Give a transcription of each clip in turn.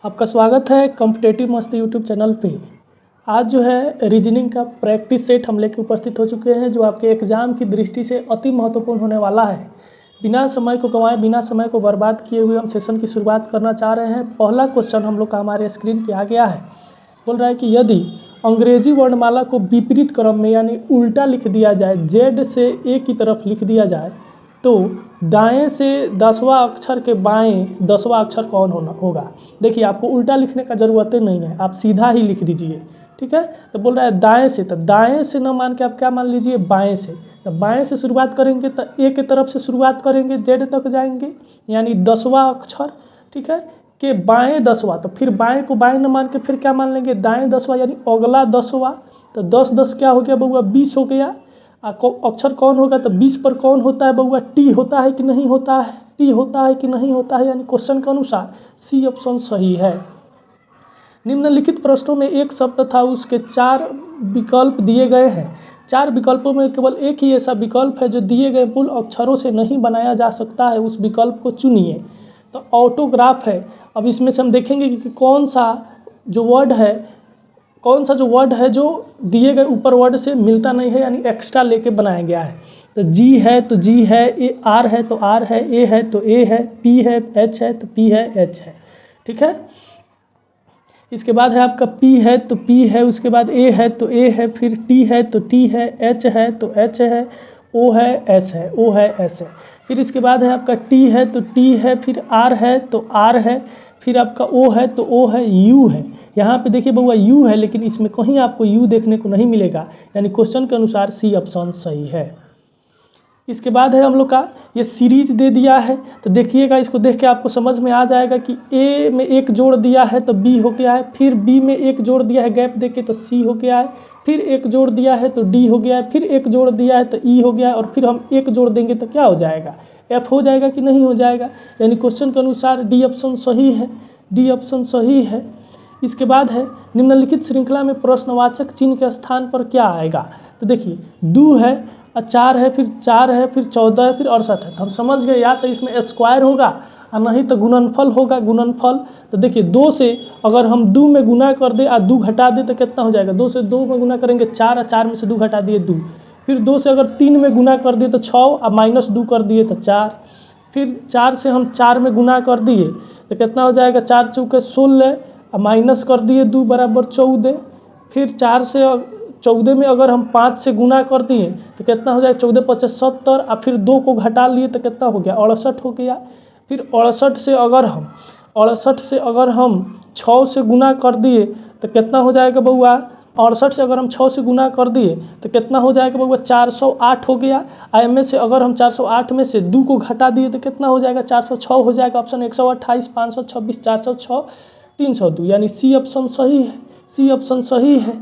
आपका स्वागत है कॉम्पिटेटिव मस्ती यूट्यूब चैनल पे। आज जो है रीजनिंग का प्रैक्टिस सेट हम लेकर उपस्थित हो चुके हैं, जो आपके एग्ज़ाम की दृष्टि से अति महत्वपूर्ण होने वाला है। बिना समय को गंवाए, बिना समय को बर्बाद किए हुए हम सेशन की शुरुआत करना चाह रहे हैं। पहला क्वेश्चन हम लोग का हमारे स्क्रीन पे आ गया है। बोल रहा है कि यदि अंग्रेजी वर्णमाला को विपरीत क्रम में यानी उल्टा लिख दिया जाए, जेड से ए की तरफ लिख दिया जाए, तो दाएं से 10वां अक्षर के बाएं 10वां अक्षर कौन होगा। देखिए, आपको उल्टा लिखने का ज़रूरत नहीं है, आप सीधा ही लिख दीजिए। ठीक है, तो बोल रहा है दाएं से, तो दाएं से न मान के आप क्या मान लीजिए, बाएं से। तो बाएं से शुरुआत करेंगे तो ए की तरफ से शुरुआत करेंगे, जेड तक जाएंगे यानी 10वां अक्षर। ठीक है, के बाएं 10वां, तो फिर बाएं को बाएं न मान के फिर क्या मान लेंगे, दाएं 10वां यानी अगला 10वां। तो 10 10 क्या हो गया बउआ, 20 हो गया। अक्षर कौन होगा, तो 20 पर कौन होता है बउआ, टी होता है कि नहीं होता है, टी होता है कि नहीं होता है, यानी क्वेश्चन के अनुसार सी ऑप्शन सही है। निम्नलिखित प्रश्नों में एक शब्द था, उसके 4 विकल्प दिए गए हैं। 4 विकल्पों में केवल एक ही ऐसा विकल्प है जो दिए गए मूल अक्षरों से नहीं बनाया जा सकता है, उस विकल्प को चुनिए। तो ऑटोग्राफ है। अब इसमें से हम देखेंगे कि कौन सा जो वर्ड है जो दिए गए ऊपर वर्ड से मिलता नहीं है, यानी एक्स्ट्रा लेके बनाया गया है। तो जी है तो जी है, ए आर है तो आर है, ए है तो ए है, पी है एच है तो पी है एच है। ठीक है, इसके बाद है आपका पी है तो पी है, उसके बाद ए है तो ए है, फिर टी है तो टी है, एच है तो एच है, ओ है एस है, ओ है एस है। फिर इसके बाद है आपका टी है तो टी है, फिर आर है तो आर है, फिर आपका ओ है तो ओ है, यू है। यहाँ पे देखिए बउआ यू है, लेकिन इसमें कहीं आपको यू देखने को नहीं मिलेगा, यानी क्वेश्चन के अनुसार सी ऑप्शन सही है। इसके बाद है हम लोग का ये सीरीज दे दिया है, तो देखिएगा, इसको देख के आपको समझ में आ जाएगा कि ए में एक जोड़ दिया है तो बी हो गया है, फिर बी में एक जोड़ दिया है गैप देके तो सी हो गया है, फिर एक जोड़ दिया है तो डी हो गया है, फिर एक जोड़ दिया है तो ई हो गया है, और फिर हम एक जोड़ देंगे तो क्या हो जाएगा, एफ हो जाएगा कि नहीं हो जाएगा, यानी क्वेश्चन के अनुसार डी ऑप्शन सही है, डी ऑप्शन सही है। इसके बाद है निम्नलिखित श्रृंखला में प्रश्नवाचक चिन्ह के स्थान पर क्या आएगा। तो देखिए, दो है, 4 है, फिर 4 है, फिर 14 है, फिर 68 है। तो हम समझ गए, या तो इसमें स्क्वायर होगा और नहीं तो गुणनफल होगा, गुणनफल। तो देखिए, 2 से अगर हम 2 में गुना कर दे और 2 घटा दे तो कितना हो जाएगा, 2 से 2 में गुना करेंगे 4 और 4 में से 2 घटा दिए 2। फिर 2 से अगर 3 में गुना कर दिए तो 6 और -2 कर दिए तो 4। फिर 4 से हम 4 में गुना कर दिए तो कितना हो जाएगा, 4 चौके 16 और माइनस कर दिए 2 बराबर 14। फिर 4 से 14 में अगर हम 5 से गुना कर दिए तो कितना हो जाएगा, 14 5 70, और फिर 2 को घटा लिए तो कितना हो गया, 68 हो गया। फिर 68 से अगर हम 6 से गुना कर दिए तो कितना हो जाएगा बउआ, 68 से अगर हम 6 से गुना कर दिए तो कितना हो जाएगा बउआ, 408 हो गया। आई में से अगर हम 408 में से 2 को घटा दिए तो कितना हो जाएगा, 406 हो जाएगा। ऑप्शन 128 526 406 302, यानी सी ऑप्शन सही है, सी ऑप्शन सही है।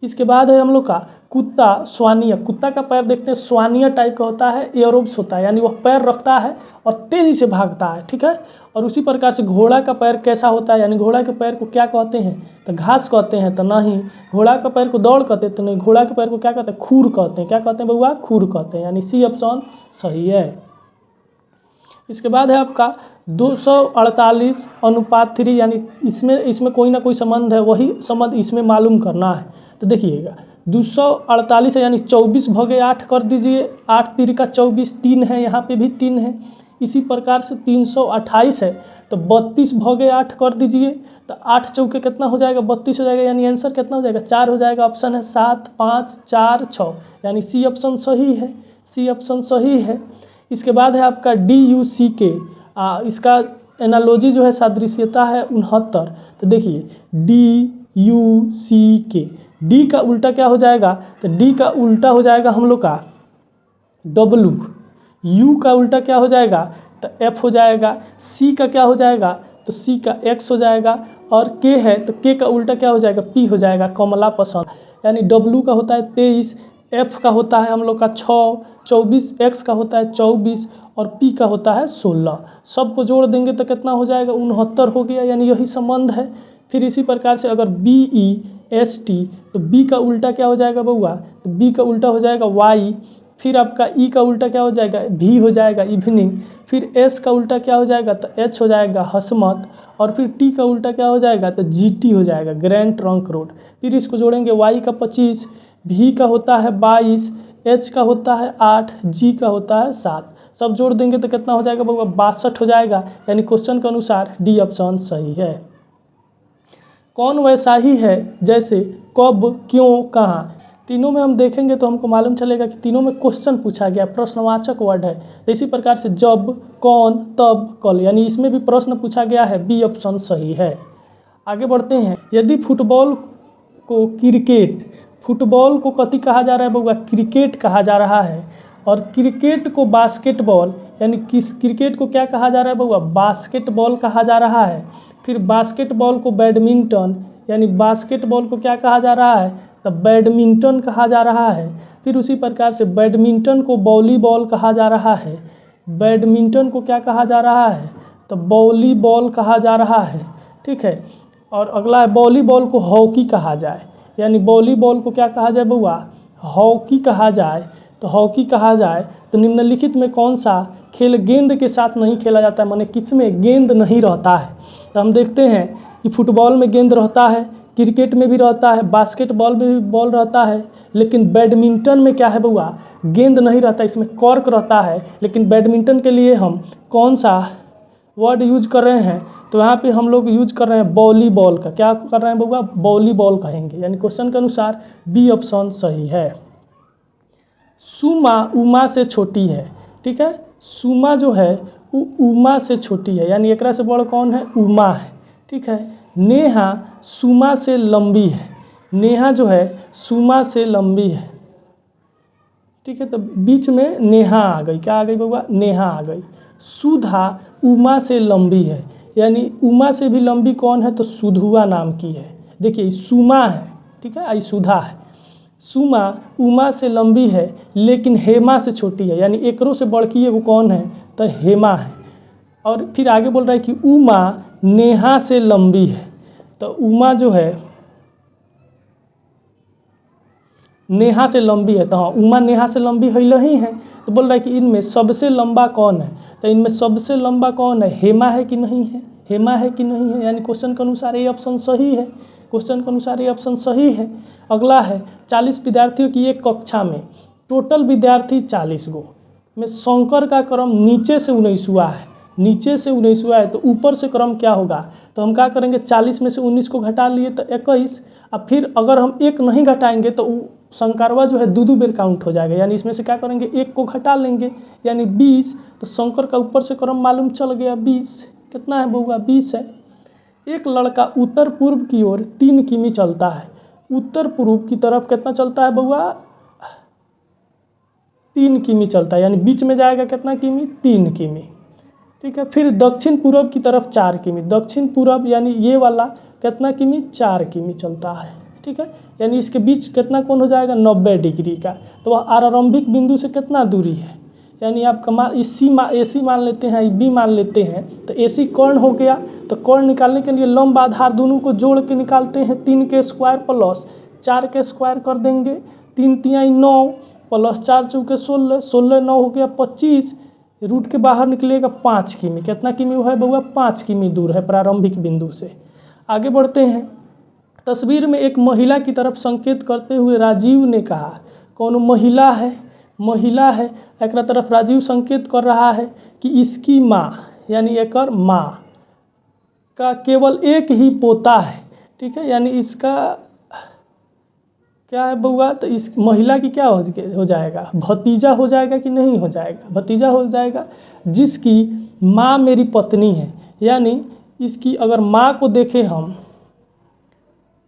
इसके बाद है हम लोग का कुत्ता स्वानिया। कुत्ता का पैर देखते हैं स्वानिया टाइप का होता है, एरोब्स होता है, यानी वह पैर रखता है और तेजी से भागता है। ठीक है, और उसी प्रकार से घोड़ा का पैर कैसा होता है, यानी घोड़ा के पैर को क्या कहते हैं, तो घास कहते हैं, तो नहीं। घोड़ा का पैर को दौड़ कहते हैं तो नहीं, घोड़ा के पैर को क्या कहते हैं, खूर कहते हैं। क्या कहते हैं बउआ, खूर कहते हैं, यानी सी ऑप्शन सही है। इसके बाद है आपका 248/3, यानी इसमें कोई ना कोई संबंध है, वही संबंध इसमें मालूम करना है। तो देखिएगा, 248 है यानी 24/8 कर दीजिए, 8 3 का 24, 3 है, यहाँ पे भी 3 है। इसी प्रकार से 328 है तो 32/8 कर दीजिए, तो 8 चौके कितना हो जाएगा, 32 हो जाएगा, यानी आंसर कितना हो जाएगा, 4 हो जाएगा। ऑप्शन है 7 5 4 6, यानी सी ऑप्शन सही है, सी ऑप्शन सही है। इसके बाद है आपका DUCK, इसका एनालॉजी जो है सादृश्यता है 69। तो देखिए DUCK, डी का उल्टा क्या हो जाएगा, तो डी का उल्टा हो जाएगा हम लोग का W, यू का उल्टा क्या हो जाएगा, तो F हो जाएगा, सी का क्या हो जाएगा, तो सी का X हो जाएगा, और K है तो K का उल्टा क्या हो जाएगा, P हो जाएगा, कमला पसंद। यानी W का होता है 23, F का होता है हम लोग का 6 24, X का होता है 24 और P का होता है 16। सबको जोड़ देंगे तो कितना हो जाएगा, 69 हो गया, यानी यही संबंध है। फिर इसी प्रकार से अगर BEST, तो B का उल्टा क्या हो जाएगा बउआ, तो B का उल्टा हो जाएगा Y, फिर आपका ई का उल्टा क्या हो जाएगा, भी हो जाएगा इवनिंग। फिर एस का उल्टा क्या हो जाएगा, तो एच हो जाएगा हसमत। और फिर टी का उल्टा क्या हो जाएगा, तो जीटी हो जाएगा ग्रैंड ट्रंक रोड। फिर इसको जोड़ेंगे, वाई का 25, भी का होता है 22, एच का होता है 8, जी का होता है 7। सब जोड़ देंगे तो कितना हो जाएगा बउआ, 62 हो जाएगा। यानी क्वेश्चन के अनुसार डी ऑप्शन सही है। कौन वैसा ही है जैसे कब, क्यों, कहाँ, तीनों में हम देखेंगे तो हमको मालूम चलेगा कि तीनों में क्वेश्चन पूछा गया, प्रश्नवाचक वर्ड है। तो इसी प्रकार से जब, कौन, तब, कल, यानी इसमें भी प्रश्न पूछा गया है, बी ऑप्शन सही है। आगे बढ़ते हैं। यदि फुटबॉल को क्रिकेट, फुटबॉल को कथी कहा जा रहा है बउआ, क्रिकेट कहा जा रहा है। और क्रिकेट को बास्केटबॉल, यानी किस क्रिकेट को क्या कहा जा रहा है बउआ, बास्केटबॉल कहा जा रहा है। फिर बास्केटबॉल को बैडमिंटन, यानी बास्केटबॉल को क्या कहा जा रहा है, तो बैडमिंटन कहा जा रहा है। फिर उसी प्रकार से बैडमिंटन को वॉलीबॉल कहा जा रहा है। बैडमिंटन को क्या कहा जा रहा है, तो वॉलीबॉल कहा जा रहा है। ठीक है। और अगला है वॉलीबॉल को हॉकी कहा जाए, यानी वॉलीबॉल को क्या कहा जाए बउआ, हॉकी कहा जाए। तो हॉकी कहा जाए तो निम्नलिखित में कौन सा खेल गेंद के साथ नहीं खेला जाता है, माने किसमें गेंद नहीं रहता है। तो हम देखते हैं कि फुटबॉल में गेंद रहता है, क्रिकेट में भी रहता है, बास्केटबॉल में भी बॉल रहता है, लेकिन बैडमिंटन में क्या है बउआ, गेंद नहीं रहता, इसमें कॉर्क रहता है। लेकिन बैडमिंटन के लिए हम कौन सा वर्ड यूज कर रहे हैं, तो यहाँ पे हम लोग यूज कर रहे हैं वॉलीबॉल का। क्या कर रहे हैं बउआ, वॉलीबॉल कहेंगे। यानी क्वेश्चन के अनुसार बी ऑप्शन सही है। सुमा उमा से छोटी है। ठीक है, सुमा जो है वो उमा से छोटी है, यानी एकरा से बड़ कौन है, उमा है। ठीक है। नेहा सुमा से लंबी है, नेहा जो है सुमा से लंबी है। ठीक है, तो बीच में नेहा आ गई, क्या आ गई बउआ, नेहा आ गई। सुधा उमा से लंबी है, यानी उमा से भी लंबी कौन है, तो सुधुआ नाम की है। देखिए सुमा है, ठीक है, आई सुधा है। सुमा उमा से लंबी है लेकिन हेमा से छोटी है, यानी एकरों से बड़की है वो कौन है, तो हेमा है। और फिर आगे बोल रहा है कि उमा नेहा से लंबी है, तो उमा जो है नेहा से लंबी है, तो हाँ उमा नेहा से लंबी ही है। तो बोल रहा है कि इनमें सबसे लंबा कौन है, तो इनमें सबसे लंबा कौन है, हेमा है कि नहीं है, हेमा है कि नहीं है, यानी क्वेश्चन के अनुसार ये ऑप्शन सही है। क्वेश्चन के अनुसार ये ऑप्शन सही है। अगला है 40 विद्यार्थियों की एक कक्षा में टोटल विद्यार्थी 40 गो में शंकर का क्रम नीचे से 19वां है, नीचे से 19वां है, तो ऊपर से क्रम क्या होगा, तो हम क्या करेंगे 40 में से 19 को घटा लिए तो 21। अब फिर अगर हम एक नहीं घटाएंगे तो शंकरवा जो है दो बेर काउंट हो जाएगा, यानी इसमें से क्या करेंगे एक को घटा लेंगे, यानी 20। तो शंकर का ऊपर से क्रम मालूम चल गया 20। कितना है बउआ, 20 है। एक लड़का उत्तर पूर्व की ओर 3 किमी चलता है, उत्तर पूर्व की तरफ कितना चलता है बउआ, 3 किमी चलता है, यानी बीच में जाएगा कितना किमी, 3 किमी। ठीक है। फिर दक्षिण पूर्व की तरफ 4 किमी, दक्षिण पूर्व यानी ये वाला कितना किमी, 4 किमी चलता है। ठीक है, यानी इसके बीच कितना कोण हो जाएगा, 90 डिग्री का। तो वह आरंभिक बिंदु से कितना दूरी है, यानी आप ए सी मान लेते हैं, बी मान लेते हैं, तो ए सी कर्ण हो गया। तो कर्ण निकालने के लिए लंब आधार दोनों को जोड़ के निकालते हैं, 3 के स्क्वायर प्लस 4 के स्क्वायर कर देंगे, 3 तिहाई 9 प्लस 4 चौके 16, 16 9 हो गया 25, रूट के बाहर निकलेगा 5 किमी। कितना किमी है बउआ, 5 किमी दूर है प्रारंभिक बिंदु से। आगे बढ़ते हैं। तस्वीर में एक महिला की तरफ संकेत करते हुए राजीव ने कहा, कौन महिला है, महिला है, एक तरफ राजीव संकेत कर रहा है कि इसकी माँ, यानी एकर माँ का केवल एक ही पोता है। ठीक है, यानी इसका क्या है बउआ, तो इस महिला की क्या हो जाएगा, भतीजा हो जाएगा कि नहीं हो जाएगा, भतीजा हो जाएगा, जिसकी माँ मेरी पत्नी है। यानी इसकी अगर माँ को देखें, हम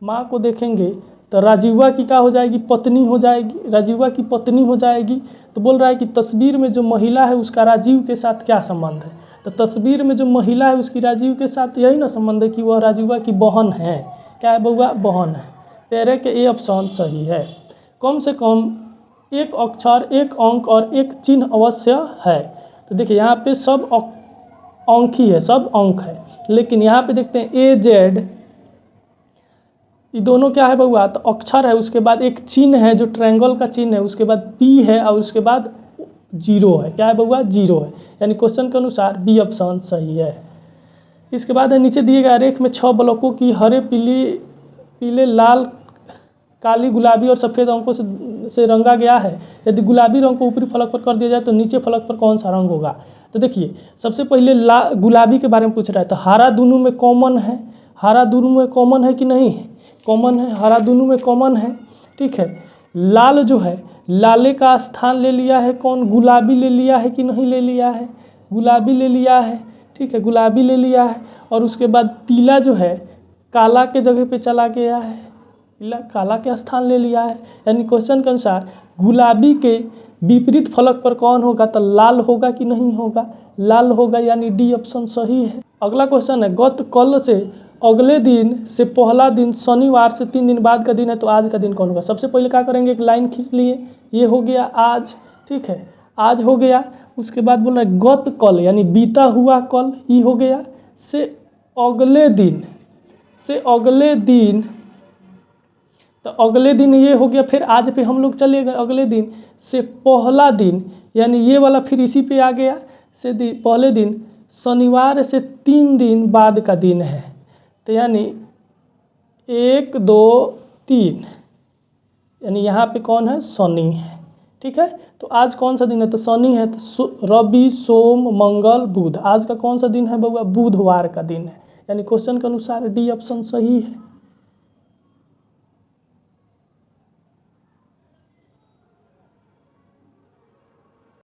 माँ को देखेंगे तो राजीवा की क्या हो जाएगी, पत्नी हो जाएगी, राजीवा की पत्नी हो जाएगी। तो बोल रहा है कि तस्वीर में जो महिला है उसका राजीव के साथ क्या संबंध है, तो तस्वीर में जो महिला है उसकी राजीव के साथ यही ना संबंध है कि वह राजीवा की बहन है। क्या है बउआ, बहन है। तेरे के ए ऑप्शन सही है। कम से कम एक अक्षर, एक अंक और एक चिन्ह अवश्य है। तो देखिए यहाँ पे सब अंक ही है, सब अंक है, लेकिन यहाँ पे देखते हैं ए जेड ये दोनों क्या है बउआ, तो अक्षर है, उसके बाद एक चिन्ह है जो ट्रायंगल का चिन्ह है, उसके बाद पी है और उसके बाद जीरो है। क्या है बउआ, जीरो है। यानी क्वेश्चन के अनुसार बी ऑप्शन सही है। इसके बाद है नीचे दिए गए आरेख में 6 ब्लॉकों की हरे पीले लाल काली गुलाबी और सफ़ेद अंकों से रंगा गया है। यदि गुलाबी रंग को ऊपरी फलक पर कर दिया जाए तो नीचे फलक पर कौन सा रंग होगा। तो देखिए सबसे पहले गुलाबी के बारे में पूछ रहा है, तो हरा दोनों में कॉमन है, हरा दोनों में कॉमन है कि नहीं है, कॉमन है, हरा दोनों में कॉमन है, ठीक है। लाल जो है, लाले का स्थान ले लिया है कौन, गुलाबी ले लिया है कि नहीं ले लिया है, गुलाबी ले लिया है, ठीक है, गुलाबी ले लिया है। और उसके बाद पीला जो है काला के जगह पे चला गया है, पीला काला के स्थान ले लिया है। यानी क्वेश्चन के अनुसार गुलाबी के विपरीत फलक पर कौन होगा, तो लाल होगा कि नहीं होगा, लाल होगा, यानी डी ऑप्शन सही है। अगला क्वेश्चन है, गत कल से अगले दिन से पहला दिन शनिवार से 3 दिन बाद का दिन है, तो आज का दिन कौन होगा। सबसे पहले क्या करेंगे, एक लाइन खींच लिए, ये हो गया आज, ठीक है, आज हो गया। उसके बाद बोल रहा है गत कल यानी बीता हुआ कल, ये हो गया, से अगले दिन, से अगले दिन, तो अगले दिन ये हो गया। फिर आज पे हम लोग चले गए, अगले दिन से पहला दिन यानी ये वाला फिर इसी पे आ गया, से पहले दिन शनिवार से 3 दिन बाद का दिन है, तो यानी 1 2 3, यानी यहाँ पे कौन है, शनि है, ठीक है। तो आज कौन सा दिन है, तो शनि है, तो रवि सोम मंगल बुध, आज का कौन सा दिन है बउआ, बुधवार का दिन है। यानी क्वेश्चन के अनुसार डी ऑप्शन सही है।